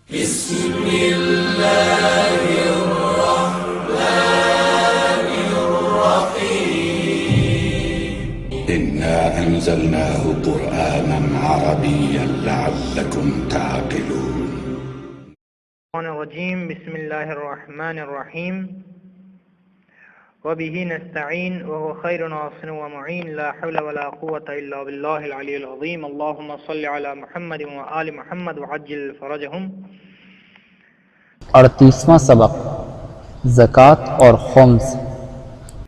بسم الله الرحمن الرحيم إنا أنزلناه قرآنا عربيا لعلكم تعقلون. الرجيم بسم الله الرحمن الرحيم وبه نستعين وهو خير ناصر ومعين لا حول ولا قوة إلا بالله العلي العظيم. اللهم صل على محمد وآل محمد وعجل فرجهم. 38واں سبق زکوٰۃ اور خمس.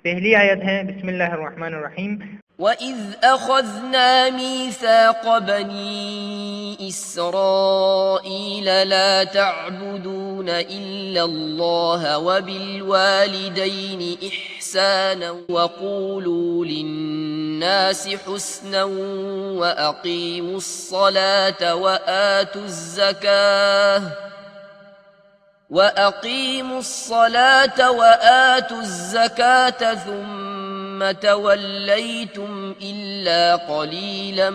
پہلی آیت ہے بسم اللہ الرحمن الرحیم. وَإِذْ أَخَذْنَا مِيثَاقَ بَنِي إِسْرَائِيلَ لَا تَعْبُدُونَ إِلَّا اللَّهَ وَبِالْوَالِدَيْنِ إِحْسَانًا وَقُولُوا لِلنَّاسِ حُسْنًا وَأَقِيمُوا الصَّلَاةَ وَآتُوا الزَّكَاةَ ثُمَّ تَوَلَّيْتُمْ إِلَّا قَلِيلًا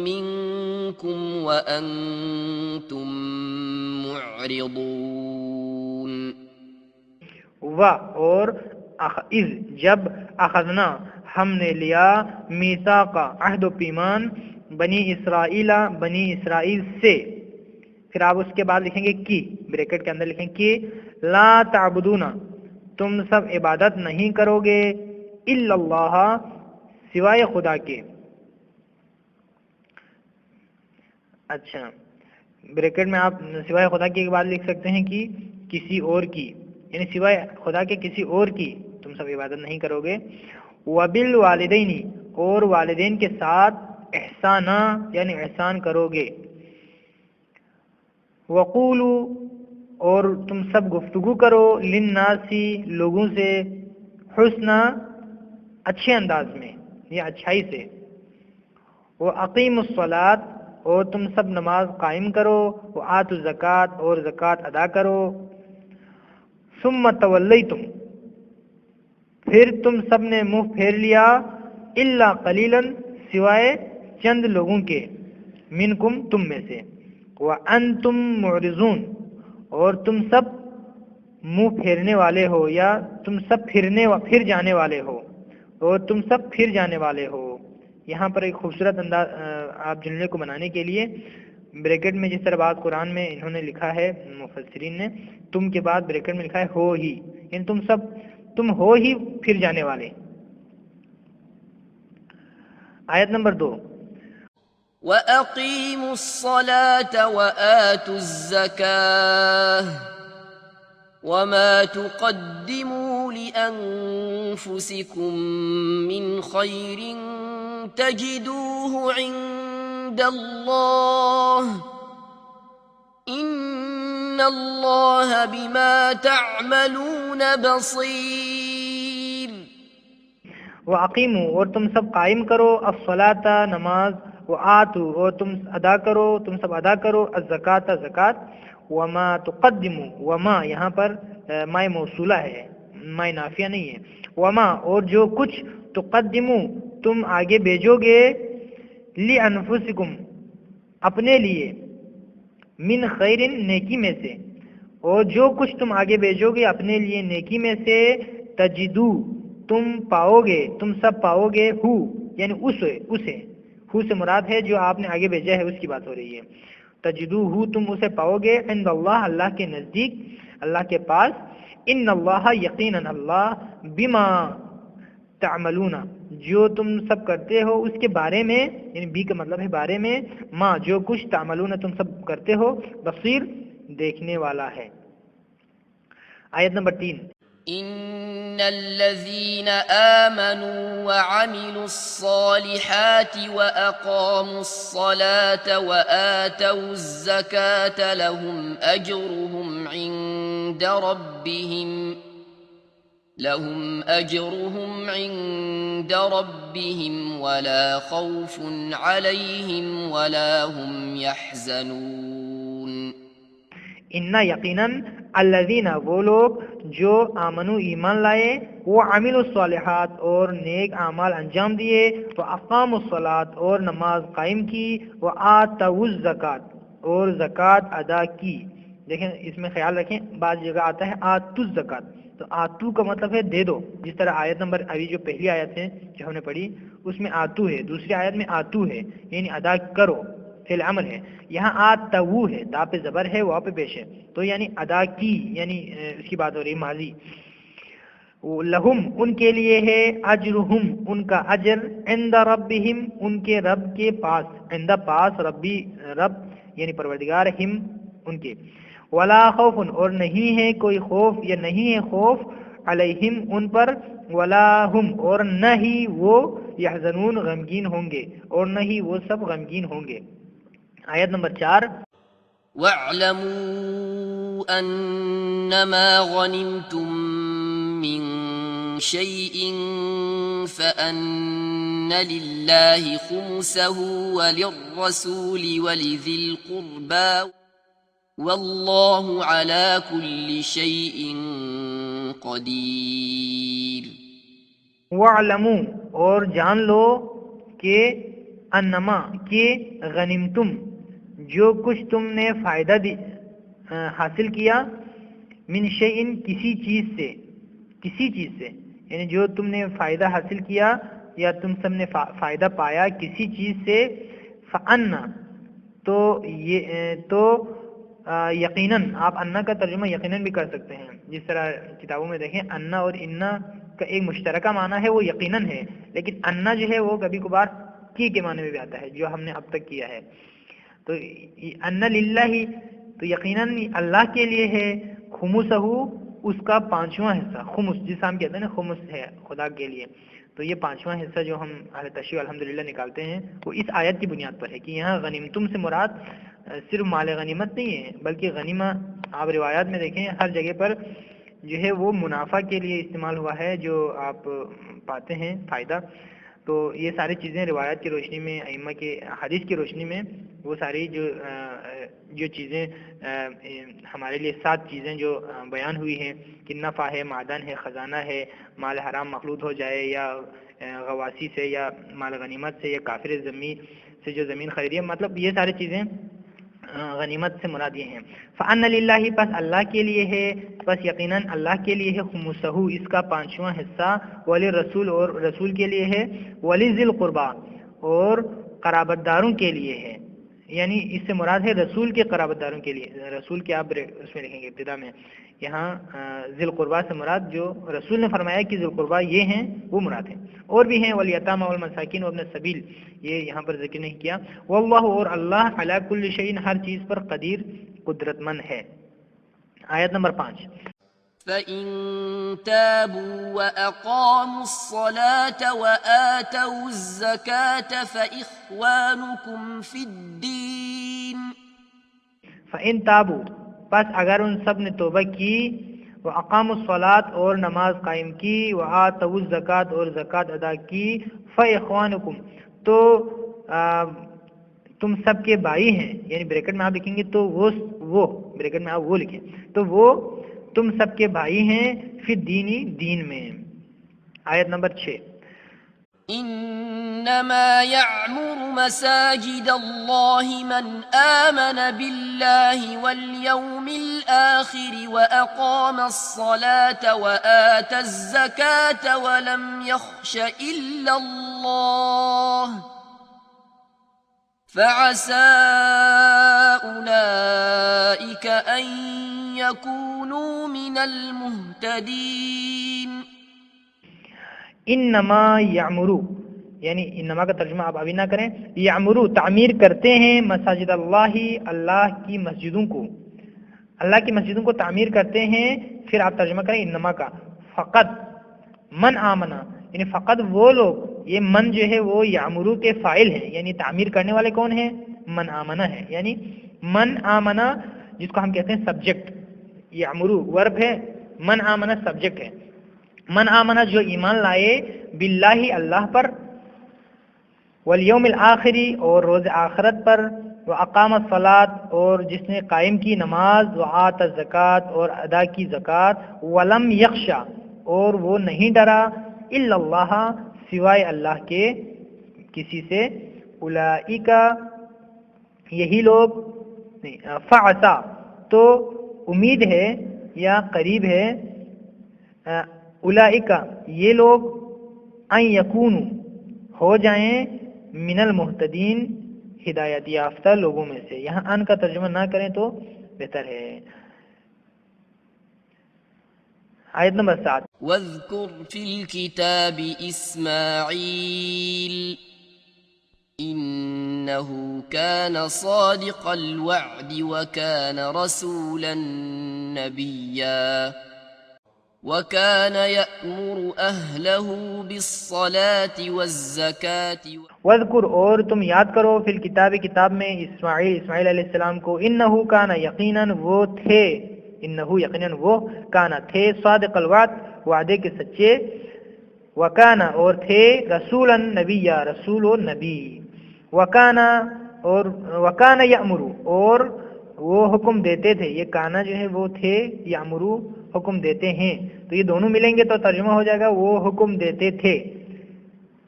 مِّنكُمْ وَأَنتُم مُّعْرِضُونَ. اور اذ جب اخذنا ہم نے لیا میثاق عہد و پیمان بنی اسرائیل بنی اسرائیل سے. پھر آپ اس کے بعد لکھیں گے کی، بریکٹ کے اندر لکھیں کہ لا تعبدون تم سب عبادت نہیں کرو گے الا اللہ سوائے خدا کے. اچھا، بریکٹ میں آپ سوائے خدا کے بعد لکھ سکتے ہیں کہ کسی اور کی، یعنی سوائے خدا کے کسی اور کی تم سب عبادت نہیں کرو گے. وبالوالدین اور والدین کے ساتھ احسانہ یعنی احسان کرو گے. وقولو اور تم سب گفتگو کرو للناسی لوگوں سے حسنا اچھے انداز میں یا اچھائی سے. وَأَقِيمُوا الصَّلَاةَ اور تم سب نماز قائم کرو. وَآتُوا الزَّكَاةَ اور زکوٰۃ ادا کرو. ثُمَّ تَوَلَّيْتُمْ پھر تم سب نے منہ پھیر لیا إِلَّا قَلِيلًا سوائے چند لوگوں کے منکم تم میں سے. وَأَنْتُمْ مُعْرِضُونَ اور تم سب منہ پھیرنے والے ہو یا تم سب پھر جانے والے ہو اور تم سب پھر جانے والے ہو. یہاں پر ایک خوبصورت انداز آپ جملے کو بنانے کے لیے بریکٹ میں جس طرح بعض قرآن میں انہوں نے لکھا ہے مفسرین نے تم کے بعد بریکٹ میں لکھا ہے ہو ہی، یعنی تم ہو ہی پھر جانے والے. آیت نمبر 2. وَأَقِيمُوا الصَّلَاةَ وَآتُوا الزَّكَاةَ وَمَا تُقَدِّمُوا لِأَنفُسِكُم مِّنْ خَيْرٍ تَجِدُوهُ عِندَ اللَّهِ إِنَّ اللَّهَ بِمَا تَعْمَلُونَ بَصِيرٌ. وَأَقِیمُوا اور تم سب قائم کرو الصلاۃ نماز. وَآتُوا اور تم سب ادا کرو الزکاۃ زکات. وما تقدموا وما یہاں پر ماء موصولہ ہے، ماء نافیہ نہیں ہے. وما اور جو کچھ تقدموا تم آگے بھیجو گے لِأَنفُسِكُمْ اپنے لیے من خیر نیکی میں سے، اور جو کچھ تم آگے بھیجو گے اپنے لیے نیکی میں سے تجدو تم پاؤ گے، تم سب پاؤ گے ہو یعنی اسے ہو سے مراد ہے جو آپ نے آگے بھیجا ہے اس کی بات ہو رہی ہے. تجدو ہو تم اسے پاؤ گے عند اللہ اللہ کے نزدیک، اللہ کے پاس. ان اللہ یقینا اللہ بما تعملون جو تم سب کرتے ہو اس کے بارے میں، یعنی بی کا مطلب ہے بارے میں، ما جو کچھ تعملون تم سب کرتے ہو، بصیر دیکھنے والا ہے. آیت نمبر 3. إِنَّ الَّذِينَ آمَنُوا وَعَمِلُوا الصَّالِحَاتِ وَأَقَامُوا الصَّلَاةَ وَآتَوُا الزَّكَاةَ لَهُمْ أَجْرُهُمْ عِندَ رَبِّهِمْ وَلَا خَوْفٌ عَلَيْهِمْ وَلَا هُمْ يَحْزَنُونَ. انا یقیناً الذین وہ لوگ جو آمنو ایمان لائے، وہ عاملوا الصالحات اور نیک اعمال انجام دیے، وہ اقاموا الصلاۃ اور نماز قائم کی، وہ آتوا الزکات اور زکوٰۃ ادا کی. دیکھیں اس میں خیال رکھیں بعض جگہ آتا ہے آتو الزکات، تو آتو کا مطلب ہے دے دو، جس طرح آیت نمبر ابھی جو پہلی آیت ہے جو ہم نے پڑھی اس میں آتو ہے، دوسری آیت میں آتو ہے یعنی ادا کرو، فعل امر ہے. یہاں آتو ہے، تا پہ زبر ہے، واو پہ پیش ہے، تو یعنی ادا کی، یعنی اس کی بات ہو رہی ماضی. لہم ان کے لیے ہے، اجرہم ان کا اجر، عند ربہم ان کے رب کے پاس، عند پاس، ربی رب یعنی پروردگار، ہم ان کے. ولا خوف اور نہیں ہے کوئی خوف یا نہیں ہے خوف، علیہم ان پر، ولا ہم اور نہ ہی وہ، یحزنون غمگین ہوں گے، اور نہ ہی وہ سب غمگین ہوں گے. آیت نمبر 4. واعلموا أنما غنمتم من شيء فأن لله خمسه وللرسول ولذي القربى والله على كل شيء قدير. وَاعْلَمُوا اور جان لو کہ انما کہ غنمتم جو کچھ تم نے فائدہ حاصل کیا، من شیئن کسی چیز سے یعنی جو تم نے فائدہ حاصل کیا یا تم سب نے فائدہ پایا کسی چیز سے، فَأَنَّا تو یقیناً، آپ انا کا ترجمہ یقیناً بھی کر سکتے ہیں، جس طرح کتابوں میں دیکھیں انا اور انا کا ایک مشترکہ معنی ہے وہ یقیناً ہے، لیکن انا جو ہے وہ کبھی کبھار کی کے معنی میں بھی آتا ہے جو ہم نے اب تک کیا ہے. تو ان للہ تو یقیناً اللہ کے لیے ہے، خمسہ اس کا پانچواں حصہ، خمس جسے ہم کہتے ہیں نا خمس ہے خدا کے لیے، تو یہ پانچواں حصہ جو ہم اہل تشریع الحمدللہ نکالتے ہیں وہ اس آیت کی بنیاد پر ہے کہ یہاں غنیمتم سے مراد صرف مال غنیمت نہیں ہے، بلکہ غنیمہ آپ روایات میں دیکھیں ہر جگہ پر جو ہے وہ منافع کے لیے استعمال ہوا ہے، جو آپ پاتے ہیں فائدہ. تو یہ ساری چیزیں روایات کی روشنی میں، ائمہ کے حدیث کی روشنی میں وہ ساری جو چیزیں ہمارے لیے 7 چیزیں جو بیان ہوئی ہیں کہ نفع ہے، معدن ہے، خزانہ ہے، مال حرام مخلوط ہو جائے یا غواسی سے یا مال غنیمت سے یا کافر ذمی سے جو زمین خریدی ہے، مطلب یہ ساری چیزیں غنیمت سے مراد یہ ہیں. فَأَنَّ لِلَّهِ پس اللہ کے لیے ہے، پس یقیناً اللہ کے لیے ہے، خمسہ اس کا پانچواں حصہ، ولی رسول اور رسول کے لیے ہے، ولی ذی القربا اور قرابت داروں کے لیے ہے. یعنی اس سے مراد ہے رسول کے قرابت داروں کے لیے، رسول کے آپ اس میں لکھیں گے ابتدا میں، یہاں ذی القربا سے مراد جو رسول نے فرمایا کہ ذی القربا یہ ہیں وہ مراد ہیں، اور بھی ہیں والیتامى والمساکین وابن السبیل، یہ یہاں پر ذکر نہیں کیا. واللہ اور اللہ علی کل شیء ہر چیز پر قدیر قدرت مند ہے. آیت نمبر 5. فَإِن تَابُوا وَأَقَامُوا الصَّلَاةَ وَآتَوُا الزَّكَاةَ فَإِخْوَانُكُمْ فِي الدِّينِ. فَإِن تَابُوا پس اگر ان سب نے توبہ کی، وَأَقَامُوا الصَّلَاةَ اور نماز قائم کی، وَآتَوُا الزَّكَاةَ اور زکوٰۃ ادا کی، فَإِخْوَانُكُمْ تو تم سب کے بھائی ہیں، یعنی بریکٹ میں آپ لکھیں گے تو وہ بریکٹ میں آپ وہ لکھیں تو وہ تم سب کے بھائی ہیں، فی الدینی دین میں. آیت نمبر 6. انما يعمر مساجد الله من آمن بالله واليوم الآخر وأقام الصلاة وآتى الزكاة ولم يخش إلا الله فعسى أولئك أن يكونوا من المهتدين. انما یعمرو یعنی انما کا ترجمہ آپ ابھی نہ کریں، یعمرو تعمیر کرتے ہیں، مساجد اللہ اللہ کی مسجدوں کو تعمیر کرتے ہیں. پھر آپ ترجمہ کریں انما کا، فقط من آمنا یعنی فقط وہ لوگ، یہ من جو ہے وہ یعمرو کے فاعل ہیں، یعنی تعمیر کرنے والے کون ہیں؟ من آمنا ہے، یعنی من آمنا جس کو ہم کہتے ہیں سبجیکٹ، یعمرو ورب ہے، من آمنا سبجیکٹ ہے. من آمنا جو ایمان لائے، باللہ اللہ پر، والیوم الآخری اور روز آخرت پر، واقام الصلاۃ اور جس نے قائم کی نماز، وآت الزکات اور ادا کی زکات، ولم یخشا اور وہ نہیں ڈرا، الا اللہ سوائے اللہ کے کسی سے، اولئک یہی لوگ فعسا تو امید ہے یا قریب ہے، اولئک یہ لوگ، ان یکونوا ہو جائیں، من المہتدین ہدایت یافتہ لوگوں میں سے. یہاں ان کا ترجمہ نہ کریں تو بہتر ہے. آیت نمبر 7. واذكر في الكتاب إسماعيل إنه كان صادق الوعد وكان رسولا نبيا وكان يأمر أهله بالصلاة والزكاة. وذکر اور تم یاد کرو، فی الکتاب کتاب میں، اسماعیل علیہ السلام کو، انہو کانا یقیناً وہ تھے، انہو یقیناً وہ کانا تھے، صادق الوعد وعدے کے سچے، وکانا اور تھے، رسولا نبیا رسول و نبی، وکانا اور وکانا یامرو اور وہ حکم دیتے تھے. یہ کانا جو ہے وہ تھے، یامرو حکم دیتے ہیں، تو یہ دونوں ملیں گے تو ترجمہ ہو جائے گا وہ حکم دیتے تھے،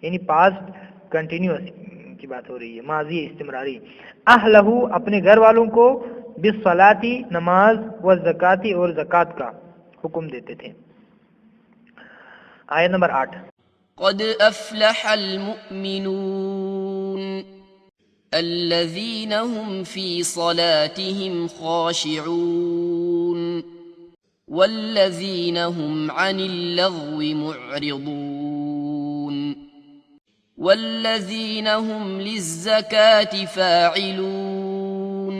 یعنی پاسٹ کنٹینیوس کی بات ہو رہی ہے، ماضی استمراری. اہلہ اپنے گھر والوں کو، بالصلاتی نماز، والزکاتی اور زکوٰۃ کا حکم دیتے تھے. آیت نمبر 8. قد أفلح المؤمنون الذين هم في صلاتهم خاشعون والذين هم عن اللغو معرضون والذين هم للزكاة فاعلون.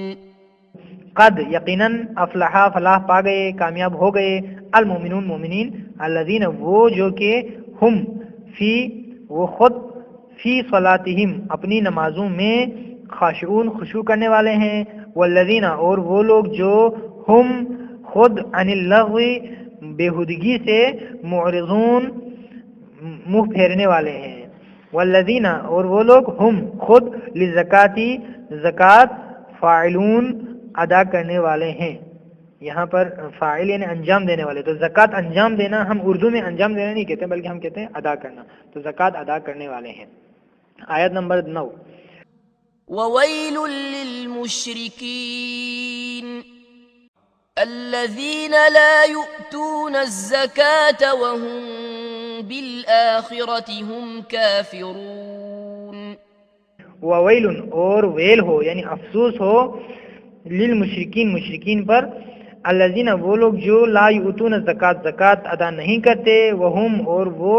قد یقیناً، افلح فلاح پا گئے، کامیاب ہو گئے، المومنون مومنین، الذین وہ جو کہ، ہم فی وہ خود، فی صلاتہم اپنی نمازوں میں، خاشعون خشوع کرنے والے ہیں، والذین اور وہ لوگ جو، ہم خود، عن اللغو بےہودگی سے، معرضون منہ پھیرنے والے ہیں، والذین اور وہ لوگ، ہم خود، للزکاتی زکوٰۃ، فاعلون ادا کرنے والے ہیں. یہاں پر فاعل یعنی انجام دینے والے، تو زکوٰۃ انجام دینا ہم اردو میں انجام دینا نہیں کہتے بلکہ ہم کہتے ہیں ادا کرنا، تو زکوٰۃ ادا کرنے والے ہیں. آیت نمبر 9. وويل للمشركين الذين لا يؤتون الزكاة وهم بالآخرة هم كافرون. وویل اور ویل ہو یعنی افسوس ہو، للمشرکین مشرکین پر، الذین وہ لوگ جو، لا یؤتون الزکات زکات ادا نہیں کرتے، وہم اور وہ،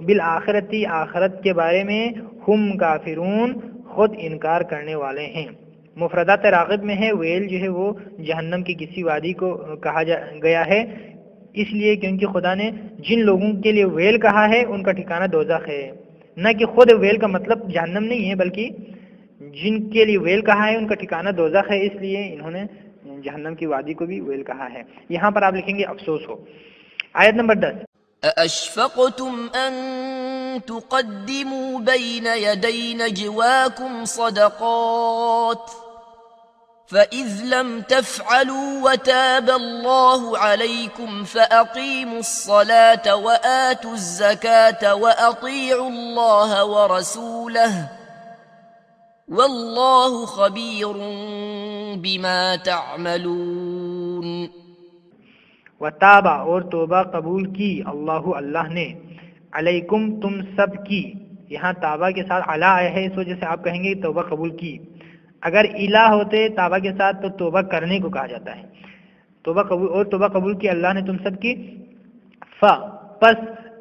بالآخرتی آخرت کے بارے میں، ہم کافرون خود انکار کرنے والے ہیں. مفردات راغب میں ہے، ویل جو ہے وہ جہنم کی کسی وادی کو کہا گیا ہے، اس لیے کیونکہ خدا نے جن لوگوں کے لیے ویل کہا ہے ان کا ٹھکانہ دوزخ ہے، نہ کہ خود ویل کا مطلب جہنم نہیں ہے بلکہ جن کے لیے ویل کہا ہے ان کا ٹھکانہ دوزخ ہے، اس لیے انہوں نے جہنم کی وادی کو بھی ویل کہا ہے. یہاں پر آپ لکھیں گے افسوس ہو. آیت نمبر 10. أأشفقتم أن تقدموا بين يدي نجواكم صدقات فإذ لم تفعلوا وتاب الله عليكم فأقيموا الصلاة وآتوا الزكاة وأطيعوا الله ورسوله والله خبير بما تعملون. وتابا اور توبہ قبول کی، اللہ نے، علیکم تم سب کی. یہاں تابہ کے ساتھ علی آیا ہے، اس وجہ سے آپ کہیں گے توبہ قبول کی. اگر الہ ہوتے تابہ کے ساتھ تو توبہ کرنے کو کہا جاتا ہے. توبہ قبول کی اللہ نے تم سب کی. پس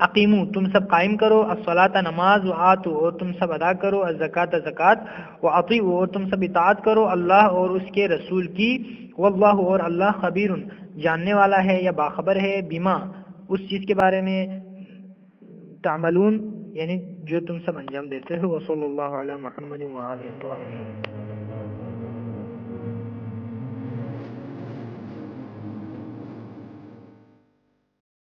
اقیمو تم سب قائم کرو، الصلاۃ نماز، وآتو اور تم سب ادا کرو، الزکاۃ زکات، واطیعوا اور تم سب اطاعت کرو اللہ اور اس کے رسول کی، واللہ اور اللہ خبیر جاننے والا ہے یا باخبر ہے، بما اس چیز کے بارے میں، تعملون یعنی جو تم سب انجام دیتے ہو. وصلی اللہ علی محمد وآلہ وصحبہ.